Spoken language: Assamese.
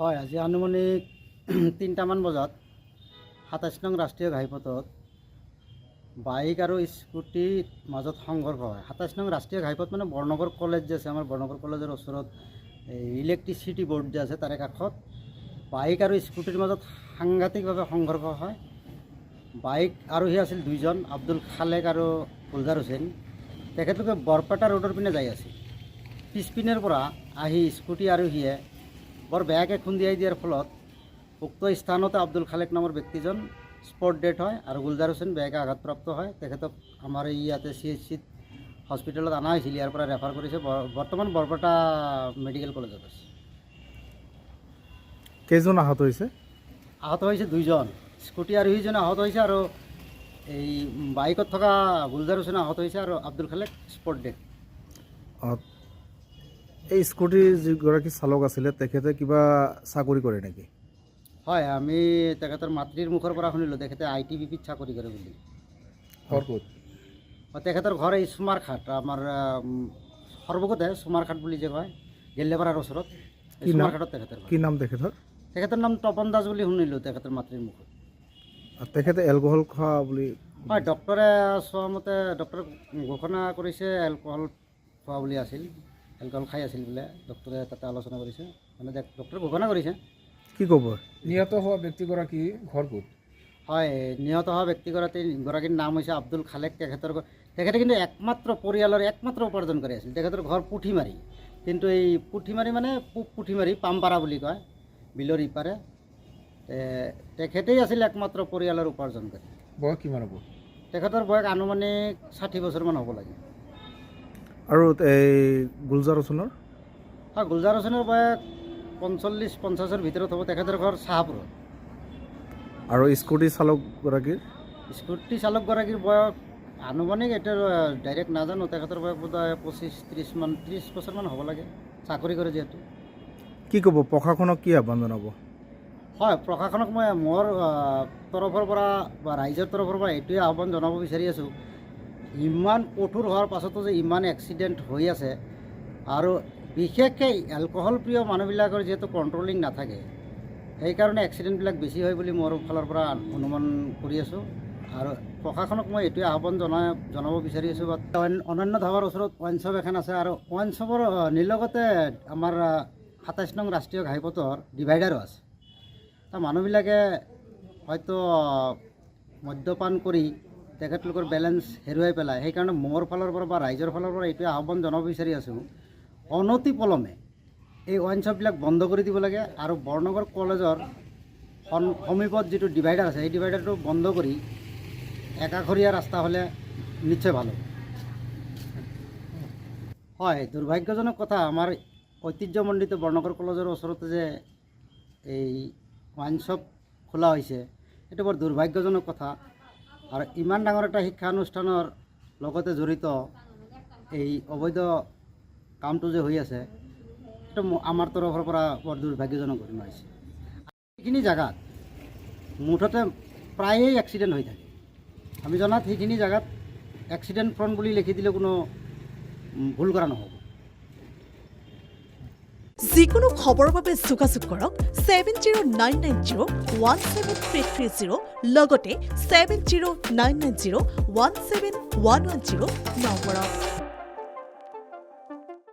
হয়, আজি আনুমানিক ৩টামান বজাত ২৭ নং ৰাষ্ট্ৰীয় ঘাইপথত বাইক আৰু স্কুটিৰ মাজত সংঘৰ্ষ হয়। ২৭ নং ৰাষ্ট্ৰীয় ঘাইপথ মানে বৰনগৰ কলেজ যে আছে, আমাৰ বৰনগৰ কলেজৰ ওচৰত ইলেক্ট্ৰিচিটি বৰ্ড যে আছে তাৰে কাষত বাইক আৰু স্কুটিৰ মাজত সাংঘাতিকভাৱে সংঘৰ্ষ হয়। বাইক আৰোহী আছিল দুইজন, আব্দুল খালেক আৰু গুলজাৰ হুছেইন। তেখেতলোকে বৰপেটা ৰোডৰ পিনে যাই আছিল। পিছপিনৰ পৰা আহি স্কুটি আৰোহীয়ে বৰ বেয়াকৈ খুন্দিয়াই দিয়াৰ ফলত উক্ত স্থানতে আব্দুল খালেক নামৰ ব্যক্তিজন স্পট ডেথ হয় আৰু গুলজাৰ হুছেইন বেয়াকৈ আঘাতপ্ৰাপ্ত হয়। তেখেতক আমাৰ ইয়াতে CHC হস্পিটেলত অনা হৈছিল, ইয়াৰ পৰা ৰেফাৰ কৰিছে। বৰ্তমান বৰপেটা মেডিকেল কলেজত আছে। কেইজন আহত হৈছে? আহত হৈছে দুইজন, স্কুটি আৰোহীজন আহত হৈছে আৰু এই বাইকত থকা গুলজাৰ হুছেইন আহত হৈছে আৰু আব্দুল খালেক স্পট ডেথ। এই স্কুটিৰ যিগৰাকী চালক আছিলে তেখেতে কিবা চাকৰি কৰে নেকি? হয়, আমি তেখেতৰ মাতৃৰ মুখৰ পৰা শুনিলোঁ তেখেতে ITBPত চাকৰি কৰে বুলি। ঘৰ ক'ত? তেখেতৰ ঘৰ এই চুমাৰঘাট, আমাৰ সৰ্বগতে চুমাৰঘাট বুলি যে কয়, গেল্লেপাৰাৰ ওচৰত চুমাৰঘাটত তেখেতৰ। কি নাম তেখেতৰ? তেখেতৰ নাম তপন দাস বুলি শুনিলোঁ তেখেতৰ মাতৃৰ মুখত। তেখেতে এলকহল খোৱা বুলি? হয়, ডক্টৰে চোৱা মতে ডক্টৰে ঘোষণা কৰিছে এলকহল খোৱা বুলি আছিল, এলকহল খাই আছিল বোলে। ডক্টৰে তাতে আলোচনা কৰিছে, মানে ডক্টৰে ঘোষণা কৰিছে। কি ক'ব? নিহত হোৱা ব্যক্তিগৰাকী ঘৰ ক'ত? হয়, নিহত হোৱা ব্যক্তিগৰাকীৰ নাম হৈছে আব্দুল খালেক। তেখেতে কিন্তু একমাত্ৰ পৰিয়ালৰ একমাত্ৰ উপাৰ্জনকাৰী আছিল। তেখেতৰ ঘৰ পুঠিমাৰি, কিন্তু এই পুঠিমাৰি মানে পুঠিমাৰি পামপাৰা বুলি কয়, বিলৰ ইপাৰে। তেখেতেই আছিল একমাত্ৰ পৰিয়ালৰ উপাৰ্জনকাৰী। বয়স কিমান হ'ব? তেখেতৰ বয়স আনুমানিক 60 বছৰমান হ'ব লাগে। আৰু এই গুলজাৰ হুছেইনৰ? হয়, গুলজাৰ হুছেইনৰ বয়স 45-50ৰ ভিতৰত হ'ব। তেখেতৰ ঘৰ চাহাপুৰত। আৰু স্কুটি চালকগৰাকীৰ? স্কুটি চালকগৰাকীৰ বয়স আনুমানিক এতিয়া ডাইৰেক্ট নাজানো, তেখেতৰ বয়স বোধহয় 25-30 বছৰমান হ'ব লাগে, চাকৰি কৰে যিহেতু। কি ক'ব? প্ৰশাসনক কি আহ্বান জনাব? হয়, প্ৰশাসনক মই মোৰ তৰফৰ পৰা বা ৰাইজৰ তৰফৰ পৰা এইটোৱে আহ্বান জনাব বিচাৰি আছোঁ, ইমান কঠোৰ হোৱাৰ পাছতো যে ইমান এক্সিডেণ্ট হৈ আছে আৰু বিশেষকৈ এলকহল প্ৰিয় মানুহবিলাকৰ যিহেতু কণ্ট্ৰলিং নাথাকে, সেইকাৰণে এক্সিডেণ্টবিলাক বেছি হয় বুলি মোৰ ফালৰ পৰা অনুমান কৰি আছোঁ। আৰু প্ৰশাসনক মই এইটোৱে আহ্বান জনাব বিচাৰি আছোঁ। অনন্য ধাবাৰ ওচৰত ৱাইন শ্বপ এখন আছে আৰু ৱাইন শ্বপৰ নিলগতে আমাৰ ২৭ নং ৰাষ্ট্ৰীয় ঘাইপথৰ ডিভাইডাৰো আছে। মানুহবিলাকে হয়তো মদ্যপান কৰি তেখেতলোকৰ বেলেঞ্চ হেৰুৱাই পেলায়। সেইকাৰণে মোৰ ফালৰ পৰা বা ৰাইজৰ ফালৰ পৰা এইটোৱে আহ্বান জনাব বিচাৰি আছোঁ, অনতিপলমে এই ৱাইন শ্বপবিলাক বন্ধ কৰি দিব লাগে আৰু বৰনগৰ কলেজৰ সমীপত যিটো ডিভাইডাৰ আছে সেই ডিভাইডাৰটো বন্ধ কৰি একাষৰীয়া ৰাস্তা হ'লে নিশ্চয় ভাল হ'ব। হয়, দুৰ্ভাগ্যজনক কথা, আমাৰ ঐতিহ্যমণ্ডিত বৰনগৰ কলেজৰ ওচৰতে যে এই ৱাইন শ্বপ খোলা হৈছে, এইটো বৰ দুৰ্ভাগ্যজনক কথা। আৰু ইমান ডাঙৰ এটা শিক্ষানুষ্ঠানৰ লগতে জড়িত এই অবৈধ কামটো যে হৈ আছে, এইটো আমাৰ তৰফৰ পৰা বৰ দুৰ্ভাগ্যজনক ঘটনা হৈছে। সেইখিনি জেগাত মুঠতে প্ৰায়েই এক্সিডেণ্ট হৈ থাকে। আমি জনাত সেইখিনি জেগাত এক্সিডেণ্ট ফ্ৰণ্ট বুলি লিখি দিলে কোনো ভুল কৰা নহ'ব। যিকোনো খবৰৰ বাবে যোগাযোগ কৰক 7099017330 লগতে 7099017110 নম্বৰত।